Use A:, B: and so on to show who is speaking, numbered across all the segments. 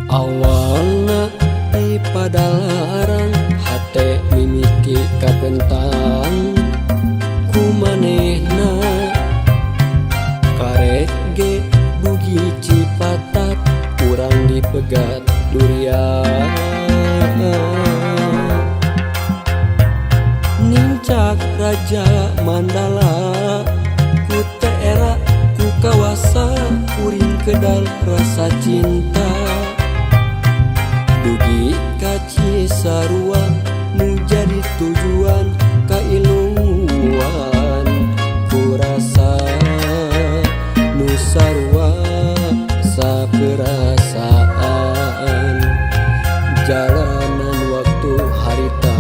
A: Awalna di padalarang hate mimiki kapentang kumanehna karek ge dugi Cipatat kurang dipegat durian nincak Raja Mandala ku era ku kawasa kuring kedal rasa cinta dugi ka Cisarua nu jadi tujuan kailuan ku rasa nu sarua saperasaan jalanan waktu harita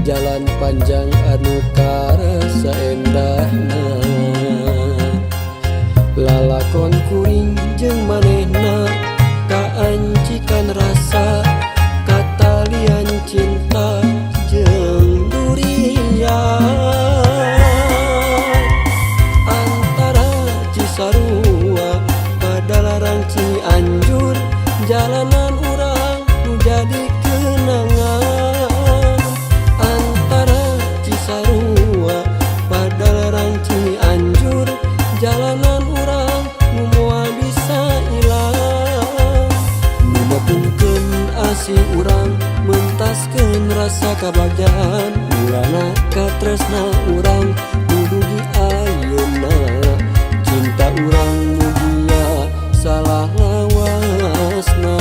A: jalan panjang anu karasa endahna lalakon kuring jeung manehna kaancikan rasa katalian cinta jeung durian antara Cisarua padalarang Cianjur jalanan urang nu jadi kenangan antara Cisarua padalarang Cianjur jalanan urang nu moal bisa ilang numepungkeun asih urang mentaskeun rasa kabagyan mulana katresna urang nu dugi ayeuna cinta urang mugia salah lawasna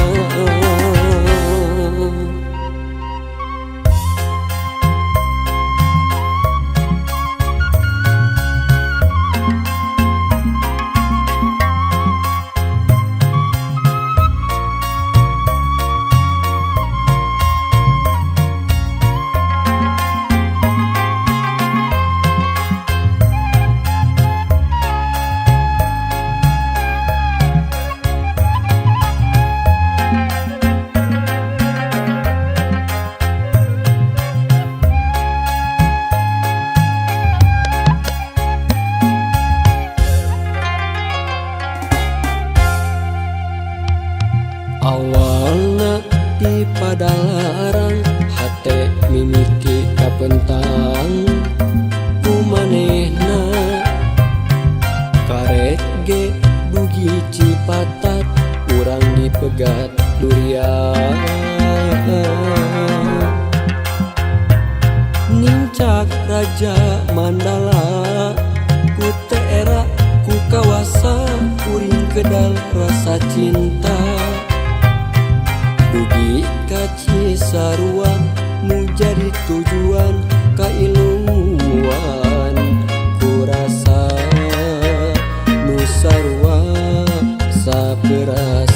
A: awalna di padalarang hate mimiki kapentang kumanehna karek ge dugi Cipatat urang dipegat durian nincak Raja Mandala ku era ku kawasa kuring kedal rasa cinta dugi ka Cisarua nu jadi tujuan kailuan ku rasa nu sarua saperasaan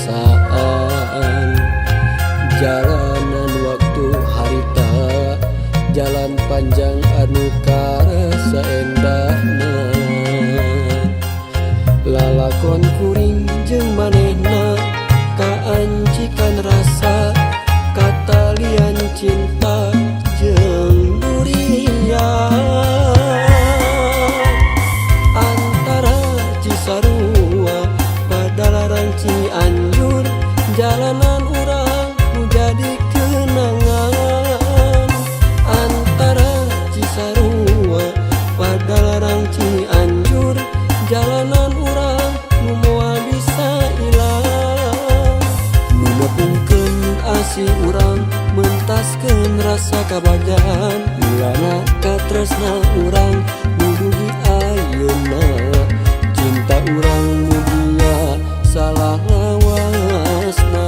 A: jalanan waktu harita jalan panjang anu karasa endahna lalakon kuring jeung manehna kaancikan rasa katalian cinta jeung durian antara Cisarua padalarang Cianjur jalanan urang nu jadi kenangan antara Cisarua padalarang Cianjur jalanan urang nu moal bisa ilang numepungkeun asih urang mentaskeun rasa kabagyan mulana katresna urang nu dugi ayeuna cinta urang mugia salah lawasna